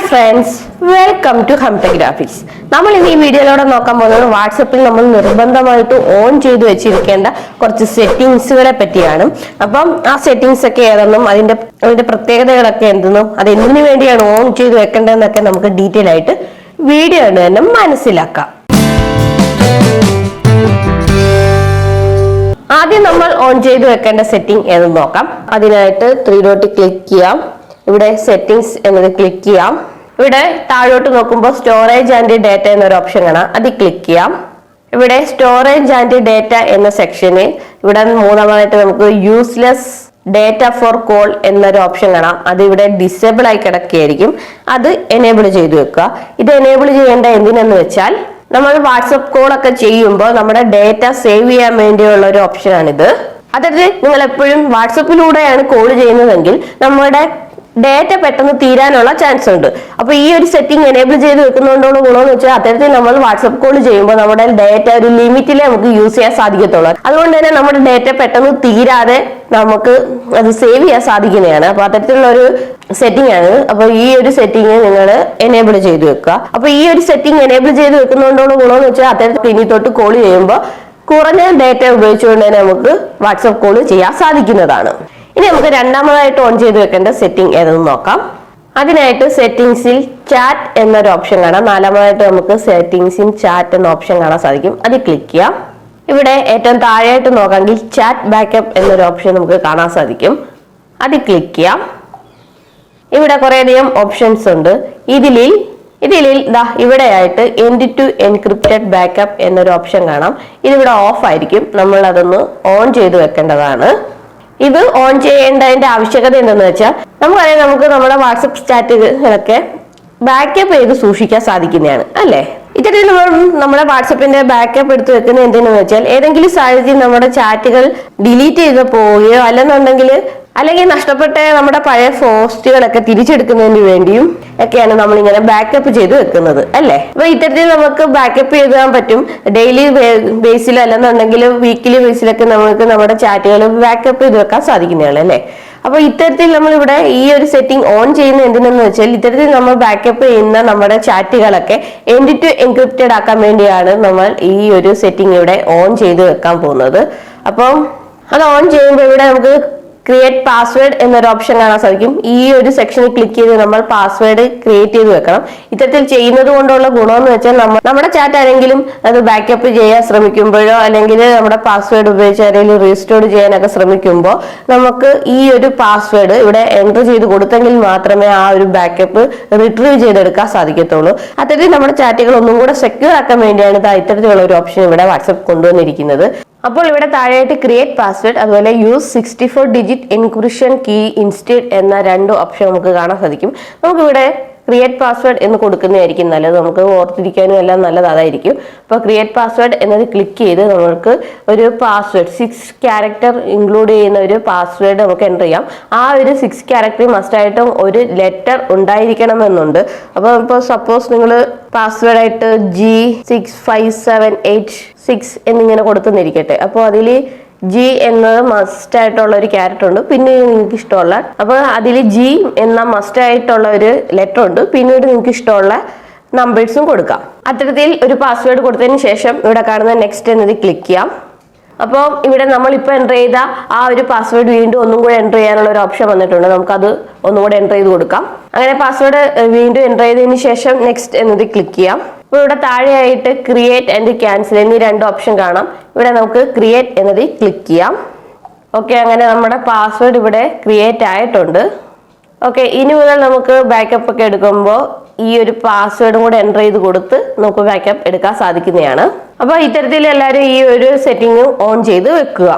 Friends, welcome to ഹംത graphics. നമ്മൾ ഇന്ന് ഈ വീഡിയോയിലൂടെ നോക്കാൻ പോകുന്നത് വാട്സപ്പിൽ നമ്മൾ നിർബന്ധമായിട്ട് ഓൺ ചെയ്ത് വെച്ചിരിക്കേണ്ട കുറച്ച് സെറ്റിങ്സുകളെ പറ്റിയാണ്. അപ്പം ആ സെറ്റിങ്സ് ഒക്കെ ഏതെന്നും അതിന്റെ പ്രത്യേകതകളൊക്കെ എന്തെന്നും അത് എന്തിനു വേണ്ടിയാണ് ഓൺ ചെയ്ത് വെക്കേണ്ടതെന്നൊക്കെ നമുക്ക് ഡീറ്റെയിൽ ആയിട്ട് വീഡിയോ തന്നെ മനസ്സിലാക്കാം. ആദ്യം നമ്മൾ ഓൺ ചെയ്ത് വെക്കേണ്ട സെറ്റിംഗ് ഏതെന്ന് നോക്കാം. അതിനായിട്ട് 3 ഡോട്ട് ക്ലിക്ക് ചെയ്യാം. ഇവിടെ സെറ്റിംഗ്സ് എന്നത് ക്ലിക്ക് ചെയ്യാം. ഇവിടെ താഴോട്ട് നോക്കുമ്പോൾ സ്റ്റോറേജ് ആൻഡ് ഡേറ്റ എന്നൊരു ഓപ്ഷൻ കാണാം, അത് ക്ലിക്ക് ചെയ്യാം. ഇവിടെ സ്റ്റോറേജ് ആൻഡ് ഡേറ്റ എന്ന സെക്ഷന് ഇവിടെ മൂന്നാമതായിട്ട് നമുക്ക് യൂസ്ലെസ് ഡേറ്റ ഫോർ കോൾ എന്നൊരു ഓപ്ഷൻ കാണാം, അത് ഇവിടെ ഡിസേബിൾ ആയി കിടക്കുകയായിരിക്കും. അത് എനേബിൾ ചെയ്ത് വെക്കുക. ഇത് എനേബിൾ ചെയ്യേണ്ട എന്തിനെന്ന് വെച്ചാൽ നമ്മൾ വാട്സപ്പ് കോൾ ഒക്കെ ചെയ്യുമ്പോൾ നമ്മുടെ ഡേറ്റ സേവ് ചെയ്യാൻ വേണ്ടിയുള്ള ഒരു ഓപ്ഷനാണിത്. അതായത് നിങ്ങൾ എപ്പോഴും വാട്സപ്പിലൂടെയാണ് കോൾ ചെയ്യുന്നതെങ്കിൽ നമ്മുടെ ഡേറ്റ പെട്ടെന്ന് തീരാനുള്ള ചാൻസ് ഉണ്ട്. അപ്പൊ ഈ ഒരു സെറ്റിംഗ് എനേബിൾ ചെയ്ത് വെക്കുന്നതുകൊണ്ടുള്ള ഗുണമെന്ന് വെച്ചാൽ അത്തരത്തിൽ നമ്മൾ വാട്സപ്പ് കോൾ ചെയ്യുമ്പോൾ നമ്മുടെ ഡേറ്റ ഒരു ലിമിറ്റിലേ നമുക്ക് യൂസ് ചെയ്യാൻ സാധിക്കത്തുള്ളൂ. അതുകൊണ്ട് തന്നെ നമ്മുടെ ഡേറ്റ പെട്ടെന്ന് തീരാതെ നമുക്ക് അത് സേവ് ചെയ്യാൻ സാധിക്കുന്നതാണ്. അപ്പൊ അത്തരത്തിലുള്ള ഒരു സെറ്റിംഗ് ആണ്. അപ്പൊ ഈ ഒരു സെറ്റിംഗ് നിങ്ങൾ എനേബിൾ ചെയ്ത് വെക്കുക. അപ്പൊ ഈ ഒരു സെറ്റിംഗ് എനേബിൾ ചെയ്ത് വെക്കുന്നതുകൊണ്ടുള്ള ഗുണമെന്ന് വെച്ചാൽ അത്തരത്തിൽ ഇനി തൊട്ട് കോൾ ചെയ്യുമ്പോൾ കുറഞ്ഞ ഡേറ്റ ഉപയോഗിച്ചുകൊണ്ട് തന്നെ നമുക്ക് വാട്സപ്പ് കോൾ ചെയ്യാൻ സാധിക്കുന്നതാണ്. ഇനി നമുക്ക് രണ്ടാമതായിട്ട് ഓൺ ചെയ്ത് വെക്കേണ്ട സെറ്റിംഗ് ഏതെന്ന് നോക്കാം. അതിനായിട്ട് സെറ്റിംഗ്സിൽ ചാറ്റ് എന്നൊരു ഓപ്ഷൻ കാണാം. നാലാമതായിട്ട് നമുക്ക് സെറ്റിംഗ്സിൽ ചാറ്റ് എന്ന ഓപ്ഷൻ കാണാൻ സാധിക്കും, അത് ക്ലിക്ക് ചെയ്യാം. ഇവിടെ ഏറ്റവും താഴെയായിട്ട് നോക്കാമെങ്കിൽ ചാറ്റ് ബാക്കപ്പ് എന്നൊരു ഓപ്ഷൻ നമുക്ക് കാണാൻ സാധിക്കും, അത് ക്ലിക്ക് ചെയ്യാം. ഇവിടെ കുറേയധികം ഓപ്ഷൻസ് ഉണ്ട്. ഇതിൽ ഇവിടെയായിട്ട് എൻഡ് ടു എൻക്രിപ്റ്റഡ് ബാക്കപ്പ് എന്നൊരു ഓപ്ഷൻ കാണാം. ഇതിവിടെ ഓഫ് ആയിരിക്കും, നമ്മൾ അതൊന്ന് ഓൺ ചെയ്ത് വെക്കേണ്ടതാണ്. ഇത് ഓൺ ചെയ്യേണ്ടതിന്റെ ആവശ്യകത എന്തെന്ന് വെച്ചാൽ നമുക്കറിയാം, നമുക്ക് നമ്മുടെ വാട്സപ്പ് ചാറ്റുകളൊക്കെ ബാക്കപ്പ് ചെയ്ത് സൂക്ഷിക്കാൻ സാധിക്കുന്നതാണ് അല്ലേ. ഇത്തരത്തിൽ നമ്മുടെ വാട്സപ്പിന്റെ ബാക്കപ്പ് എടുത്ത് വെക്കുന്നത് എന്തിനാന്ന് വെച്ചാൽ ഏതെങ്കിലും സാഹചര്യം നമ്മുടെ ചാറ്റുകൾ ഡിലീറ്റ് ചെയ്ത് പോവുകയോ അല്ലെങ്കിൽ നഷ്ടപ്പെട്ട നമ്മുടെ പഴയ പോസ്റ്റുകളൊക്കെ തിരിച്ചെടുക്കുന്നതിന് വേണ്ടിയും ഒക്കെയാണ് നമ്മൾ ഇങ്ങനെ ബാക്കപ്പ് ചെയ്ത് വെക്കുന്നത് അല്ലേ. അപ്പൊ ഇത്തരത്തിൽ നമുക്ക് ബാക്കപ്പ് ചെയ്താൻ പറ്റും. ഡെയിലി ബേസിലോ അല്ലെന്നുണ്ടെങ്കിൽ വീക്കിലി ബേസിലൊക്കെ നമുക്ക് നമ്മുടെ ചാറ്റുകൾ ബാക്കപ്പ് ചെയ്ത് വെക്കാൻ സാധിക്കുന്നതാണ് അല്ലേ. അപ്പൊ ഇത്തരത്തിൽ നമ്മൾ ഇവിടെ ഈ ഒരു സെറ്റിംഗ് ഓൺ ചെയ്യുന്ന എന്തിനെന്ന് വെച്ചാൽ ഇത്തരത്തിൽ നമ്മൾ ബാക്കപ്പ് ചെയ്യുന്ന നമ്മുടെ ചാറ്റുകളൊക്കെ എൻഡ് ടു എൻക്രിപ്റ്റഡ് ആക്കാൻ വേണ്ടിയാണ് നമ്മൾ ഈ ഒരു സെറ്റിംഗ് ഇവിടെ ഓൺ ചെയ്ത് വെക്കാൻ പോകുന്നത്. അപ്പം അത് ഓൺ ചെയ്യുമ്പോൾ ഇവിടെ നമുക്ക് ക്രിയേറ്റ് പാസ്വേഡ് എന്നൊരു ഓപ്ഷൻ കാണാൻ സാധിക്കും. ഈ ഒരു സെക്ഷനിൽ ക്ലിക്ക് ചെയ്ത് നമ്മൾ പാസ്വേഡ് ക്രിയേറ്റ് ചെയ്ത് വെക്കണം. ഇത്തരത്തിൽ ചെയ്യുന്നത് കൊണ്ടുള്ള ഗുണമെന്ന് വെച്ചാൽ നമ്മുടെ ചാറ്റ് ആരെങ്കിലും അത് ബാക്കപ്പ് ചെയ്യാൻ ശ്രമിക്കുമ്പോഴോ അല്ലെങ്കിൽ നമ്മുടെ പാസ്വേഡ് ഉപയോഗിച്ച് ആരെങ്കിലും റീസ്റ്റോർ ചെയ്യാനൊക്കെ ശ്രമിക്കുമ്പോൾ നമുക്ക് ഈ ഒരു പാസ്വേഡ് ഇവിടെ എൻ്റർ ചെയ്ത് കൊടുത്തെങ്കിൽ മാത്രമേ ആ ഒരു ബാക്കപ്പ് റിട്രീവ് ചെയ്തെടുക്കാൻ സാധിക്കത്തുള്ളൂ. അത്തരത്തിൽ നമ്മുടെ ചാറ്റുകൾ ഒന്നും കൂടെ സെക്യൂർ ആക്കാൻ വേണ്ടിയാണ് ഇത്തരത്തിലുള്ള ഒരു ഓപ്ഷൻ ഇവിടെ വാട്സപ്പ് കൊണ്ടുവന്നിരിക്കുന്നത്. അപ്പോൾ ഇവിടെ താഴെയായിട്ട് ക്രിയേറ്റ് പാസ്വേഡ് അതുപോലെ use 64 digit encryption key instead എന്ന 2 ഓപ്ഷൻ നമുക്ക് കാണാൻ സാധിക്കും. നമുക്കിവിടെ ക്രിയേറ്റ് പാസ്വേഡ് എന്ന് കൊടുക്കുന്നതായിരിക്കും നല്ലത്, നമുക്ക് ഓർത്തിരിക്കാനും എല്ലാം നല്ലത് അതായിരിക്കും. അപ്പോൾ ക്രിയേറ്റ് പാസ്വേഡ് എന്നത് ക്ലിക്ക് ചെയ്ത് നമുക്ക് ഒരു പാസ്വേഡ് 6 ക്യാരക്ടർ ഇൻക്ലൂഡ് ചെയ്യുന്ന ഒരു പാസ്വേഡ് നമുക്ക് എൻ്റർ ചെയ്യാം. ആ ഒരു 6 ക്യാരക്ടർ മസ്റ്റായിട്ടും ഒരു ലെറ്റർ ഉണ്ടായിരിക്കണമെന്നുണ്ട്. അപ്പോൾ ഇപ്പോൾ സപ്പോസ് നിങ്ങൾ പാസ്വേഡായിട്ട് G6578 എന്നിങ്ങനെ കൊടുത്തുന്നിരിക്കട്ടെ. അപ്പോൾ അതിൽ ജി എന്നത് മസ്റ്റ് ആയിട്ടുള്ള ഒരു ക്യാരക്ടർ ഉണ്ട്, പിന്നെ നിങ്ങൾക്ക് ഇഷ്ടമുള്ള അപ്പൊ അതിൽ ജി എന്ന മസ്റ്റ് ആയിട്ടുള്ള ഒരു ലെറ്റർ ഉണ്ട്, പിന്നീട് നിങ്ങൾക്ക് ഇഷ്ടമുള്ള നമ്പേഴ്സും കൊടുക്കാം. അത്തരത്തിൽ ഒരു പാസ്വേഡ് കൊടുത്തതിന് ശേഷം ഇവിടെ കാണുന്ന നെക്സ്റ്റ് എന്നത് ക്ലിക്ക് ചെയ്യാം. അപ്പോൾ ഇവിടെ നമ്മളിപ്പോൾ എൻ്റർ ചെയ്ത ആ ഒരു പാസ്വേഡ് വീണ്ടും ഒന്നും കൂടെ എൻ്റർ ചെയ്യാനുള്ള ഒരു ഓപ്ഷൻ വന്നിട്ടുണ്ട്. നമുക്കത് ഒന്നും കൂടെ എൻ്റർ ചെയ്ത് കൊടുക്കാം. അങ്ങനെ പാസ്വേഡ് വീണ്ടും എൻ്റർ ചെയ്തതിന് ശേഷം നെക്സ്റ്റ് എന്നത് ക്ലിക്ക് ചെയ്യാം. അപ്പോൾ ഇവിടെ താഴെയായിട്ട് ക്രിയേറ്റ് ആൻഡ് ക്യാൻസൽ എന്നീ 2 ഓപ്ഷൻ കാണാം. ഇവിടെ നമുക്ക് ക്രിയേറ്റ് എന്നത് ക്ലിക്ക് ചെയ്യാം. ഓക്കെ, അങ്ങനെ നമ്മുടെ പാസ്വേഡ് ഇവിടെ ക്രിയേറ്റ് ആയിട്ടുണ്ട്. ഓക്കെ, ഇനി മുതൽ നമുക്ക് ബാക്കപ്പ് ഒക്കെ എടുക്കുമ്പോൾ ഈ ഒരു പാസ്വേഡും കൂടെ എൻ്റർ ചെയ്ത് കൊടുത്ത് നമുക്ക് ബാക്കപ്പ് എടുക്കാൻ സാധിക്കുന്നതാണ്. അപ്പോൾ ഇത്തരത്തിൽ എല്ലാവരും ഈ ഒരു സെറ്റിംഗ് ഓൺ ചെയ്ത് വെക്കുക.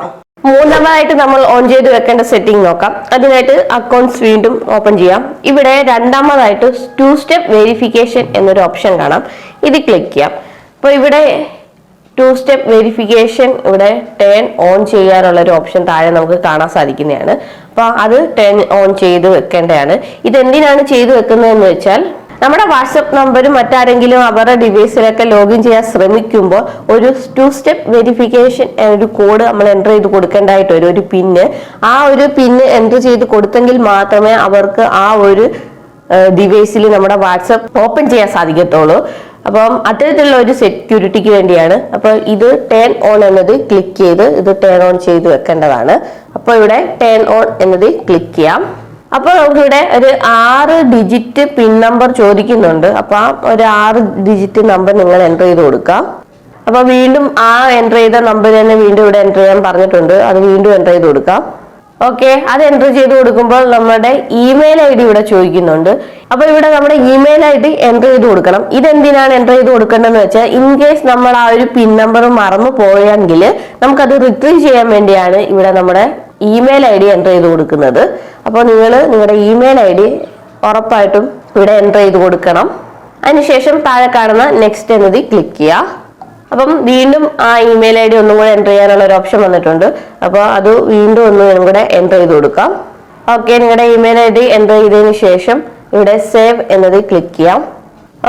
മൂന്നാമതായിട്ട് നമ്മൾ ഓൺ ചെയ്ത് വെക്കേണ്ട സെറ്റിംഗ് നോക്കാം. അതിനായിട്ട് അക്കൗണ്ട്സ് വീണ്ടും ഓപ്പൺ ചെയ്യാം. ഇവിടെ രണ്ടാമതായിട്ട് 2 സ്റ്റെപ്പ് വെരിഫിക്കേഷൻ എന്നൊരു ഓപ്ഷൻ കാണാം, ഇത് ക്ലിക്ക് ചെയ്യാം. അപ്പോൾ ഇവിടെ 2 സ്റ്റെപ്പ് വെരിഫിക്കേഷൻ ഇവിടെ ടേൺ ഓൺ ചെയ്യാനുള്ള ഒരു ഓപ്ഷൻ താഴെ നമുക്ക് കാണാൻ സാധിക്കുന്നതാണ്. അപ്പോൾ അത് ടേൺ ഓൺ ചെയ്ത് വെക്കേണ്ടതാണ്. ഇതെന്തിനാണ് ചെയ്തു വെക്കുന്നതെന്ന് വെച്ചാൽ നമ്മുടെ വാട്സപ്പ് നമ്പർ മറ്റാരെങ്കിലും അവരുടെ ഡിവൈസിലൊക്കെ ലോഗിൻ ചെയ്യാൻ ശ്രമിക്കുമ്പോൾ ഒരു 2 സ്റ്റെപ്പ് വെരിഫിക്കേഷൻ ഒരു കോഡ് നമ്മൾ എൻ്റർ ചെയ്ത് കൊടുക്കേണ്ടതായിട്ട് ഒരു പിന്ന്, ആ ഒരു പിന്ന് എൻ്റർ ചെയ്ത് കൊടുത്തെങ്കിൽ മാത്രമേ അവർക്ക് ആ ഒരു ഡിവൈസിൽ നമ്മുടെ വാട്സപ്പ് ഓപ്പൺ ചെയ്യാൻ സാധിക്കത്തുള്ളൂ. അപ്പം അത്തരത്തിലുള്ള ഒരു സെക്യൂരിറ്റിക്ക് വേണ്ടിയാണ്. അപ്പൊ ഇത് ടേൺ ഓൺ എന്നത് ക്ലിക്ക് ചെയ്ത് ഇത് ടേൺ ഓൺ ചെയ്ത് വെക്കേണ്ടതാണ്. അപ്പൊ ഇവിടെ ടേൺ ഓൺ എന്നത് ക്ലിക്ക് ചെയ്യാം. അപ്പൊ നമുക്കിവിടെ ഒരു 6 ഡിജിറ്റ് പിൻ നമ്പർ ചോദിക്കുന്നുണ്ട്. അപ്പൊ ആ ഒരു 6 ഡിജിറ്റ് നമ്പർ നിങ്ങൾ എൻ്റർ ചെയ്ത് കൊടുക്കാം. അപ്പൊ വീണ്ടും ആ എൻ്റർ ചെയ്ത നമ്പർ തന്നെ വീണ്ടും ഇവിടെ എൻ്റർ ചെയ്യാൻ പറഞ്ഞിട്ടുണ്ട്. അത് വീണ്ടും എൻ്റർ ചെയ്ത് കൊടുക്കാം. ഓക്കെ, അത് എൻ്റർ ചെയ്ത് കൊടുക്കുമ്പോൾ നമ്മുടെ ഇമെയിൽ ഐ ഡി ഇവിടെ ചോദിക്കുന്നുണ്ട്. അപ്പൊ ഇവിടെ നമ്മുടെ ഇമെയിൽ ഐ ഡി എൻ്റർ ചെയ്ത് കൊടുക്കണം. ഇതെന്തിനാണ് എൻ്റർ ചെയ്ത് കൊടുക്കേണ്ടതെന്ന് വെച്ചാൽ ഇൻ കേസ് നമ്മൾ ആ ഒരു പിൻ നമ്പർ മറന്നു പോയെങ്കിൽ നമുക്കത് റിട്രീവ് ചെയ്യാൻ വേണ്ടിയാണ് ഇവിടെ നമ്മുടെ ഇമെയിൽ ഐ ഡി എൻ്റർ ചെയ്ത് കൊടുക്കുന്നത്. അപ്പോൾ നിങ്ങൾ നിങ്ങളുടെ ഇമെയിൽ ഐ ഡി ഉറപ്പായിട്ടും ഇവിടെ എൻ്റർ ചെയ്ത് കൊടുക്കണം. അതിനുശേഷം താഴെ കാണുന്ന നെക്സ്റ്റ് എന്നത് ക്ലിക്ക് ചെയ്യുക. അപ്പം വീണ്ടും ആ ഇമെയിൽ ഐ ഡി ഒന്നും കൂടെ എൻ്റർ ചെയ്യാനുള്ള ഒരു ഓപ്ഷൻ വന്നിട്ടുണ്ട്. അപ്പോൾ അത് വീണ്ടും ഒന്നും കൂടെ എൻ്റർ ചെയ്ത് കൊടുക്കാം. ഓക്കെ, നിങ്ങളുടെ ഇമെയിൽ ഐ ഡി എൻ്റർ ചെയ്തതിന് ശേഷം ഇവിടെ സേവ് എന്നത് ക്ലിക്ക് ചെയ്യാം.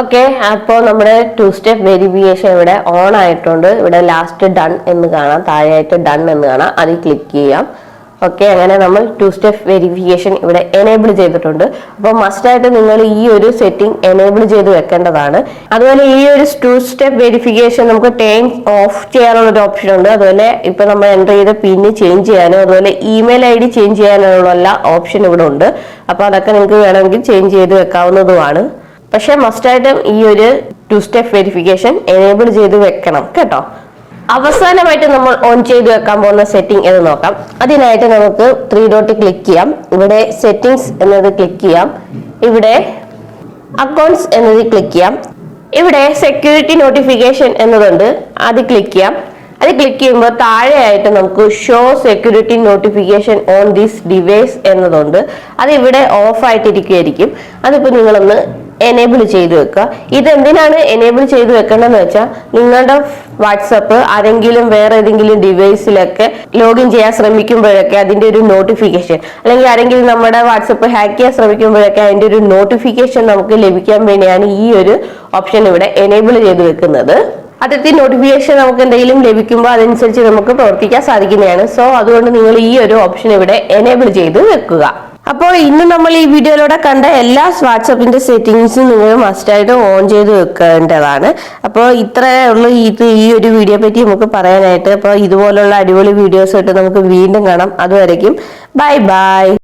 ഓക്കെ, അപ്പോൾ നമ്മുടെ 2 സ്റ്റെപ്പ് വെരിഫിക്കേഷൻ ഇവിടെ ഓൺ ആയിട്ടുണ്ട്. ഇവിടെ ലാസ്റ്റ് ഡൺ എന്ന് കാണാം, താഴെയായിട്ട് ഡൺ എന്ന് കാണാം. അതിൽ ക്ലിക്ക് ചെയ്യാം. ഓക്കെ, അങ്ങനെ നമ്മൾ 2 സ്റ്റെപ്പ് വെരിഫിക്കേഷൻ ഇവിടെ എനേബിൾ ചെയ്തിട്ടുണ്ട്. അപ്പോൾ മസ്റ്റായിട്ട് നിങ്ങൾ ഈ ഒരു സെറ്റിംഗ് എനേബിൾ ചെയ്ത് വെക്കേണ്ടതാണ്. അതുപോലെ ഈ ഒരു 2 സ്റ്റെപ്പ് വെരിഫിക്കേഷൻ നമുക്ക് ടേൺ ഓഫ് ചെയ്യാനുള്ള ഒരു ഓപ്ഷൻ ഉണ്ട്. അതുപോലെ ഇപ്പൊ നമ്മൾ എൻ്റർ ചെയ്ത പിന്ന് ചേഞ്ച് ചെയ്യാനോ അതുപോലെ ഇമെയിൽ ഐ ഡി ചേഞ്ച് ചെയ്യാനുള്ള ഓപ്ഷൻ ഇവിടെ ഉണ്ട്. അപ്പൊ അതൊക്കെ നിങ്ങൾക്ക് വേണമെങ്കിൽ ചേഞ്ച് ചെയ്ത് വെക്കാവുന്നതുമാണ്. പക്ഷെ മസ്റ്റായിട്ടും ഈ ഒരു 2 സ്റ്റെപ്പ് വെരിഫിക്കേഷൻ എനേബിൾ ചെയ്ത് വെക്കണം കേട്ടോ. അവസാനമായിട്ട് നമ്മൾ ഓൺ ചെയ്ത് വെക്കാൻ പോകുന്ന സെറ്റിംഗ് എന്ന് നോക്കാം. അതിനായിട്ട് നമുക്ക് 3 ഡോട്ട് ക്ലിക്ക് ചെയ്യാം. ഇവിടെ സെറ്റിംഗ്സ് എന്നത് ക്ലിക്ക് ചെയ്യാം. ഇവിടെ അക്കൗണ്ട്സ് എന്നത് ക്ലിക്ക് ചെയ്യാം. ഇവിടെ സെക്യൂരിറ്റി നോട്ടിഫിക്കേഷൻ എന്നതുണ്ട്, അത് ക്ലിക്ക് ചെയ്യാം. അത് ക്ലിക്ക് ചെയ്യുമ്പോൾ താഴെയായിട്ട് നമുക്ക് show security notification on this device എന്നതുണ്ട്. അത് ഇവിടെ ഓഫ് ആയിട്ടിരിക്കുകയായിരിക്കും. അതിപ്പോൾ നിങ്ങളൊന്ന് എനേബിൾ ചെയ്ത് വെക്കുക. ഇത് എന്തിനാണ് എനേബിൾ ചെയ്ത് വെക്കേണ്ടതെന്ന് വെച്ചാൽ നിങ്ങളുടെ വാട്സപ്പ് ആരെങ്കിലും വേറെ ഏതെങ്കിലും ഡിവൈസിലൊക്കെ ലോഗിൻ ചെയ്യാൻ ശ്രമിക്കുമ്പോഴൊക്കെ അതിന്റെ ഒരു നോട്ടിഫിക്കേഷൻ, അല്ലെങ്കിൽ ആരെങ്കിലും നമ്മുടെ വാട്സപ്പ് ഹാക്ക് ചെയ്യാൻ ശ്രമിക്കുമ്പോഴൊക്കെ അതിന്റെ ഒരു നോട്ടിഫിക്കേഷൻ നമുക്ക് ലഭിക്കാൻ വേണ്ടിയാണ് ഈ ഒരു ഓപ്ഷൻ ഇവിടെ എനേബിൾ ചെയ്ത് വെക്കുന്നത്. അത്തരത്തിൽ നോട്ടിഫിക്കേഷൻ നമുക്ക് എന്തെങ്കിലും ലഭിക്കുമ്പോൾ അതനുസരിച്ച് നമുക്ക് പ്രവർത്തിക്കാൻ സാധിക്കുന്നതാണ്. സോ അതുകൊണ്ട് നിങ്ങൾ ഈ ഒരു ഓപ്ഷൻ ഇവിടെ എനേബിൾ ചെയ്ത് വെക്കുക. അപ്പോൾ ഇന്ന് നമ്മൾ ഈ വീഡിയോയിലൂടെ കണ്ട എല്ലാ വാട്സപ്പിന്റെ സെറ്റിംഗ്സും നിങ്ങൾ മസ്റ്റായിട്ട് ഓൺ ചെയ്ത് വെക്കേണ്ടതാണ്. അപ്പോൾ ഇത്രയേ ഉള്ളൂ ഈ ഒരു വീഡിയോ പറ്റി നമുക്ക് പറയാനായിട്ട്. അപ്പോൾ ഇതുപോലുള്ള അടിപൊളി വീഡിയോസ് ആയിട്ട് നമുക്ക് വീണ്ടും കാണാം. അതുവരയ്ക്കും ബൈ ബൈ.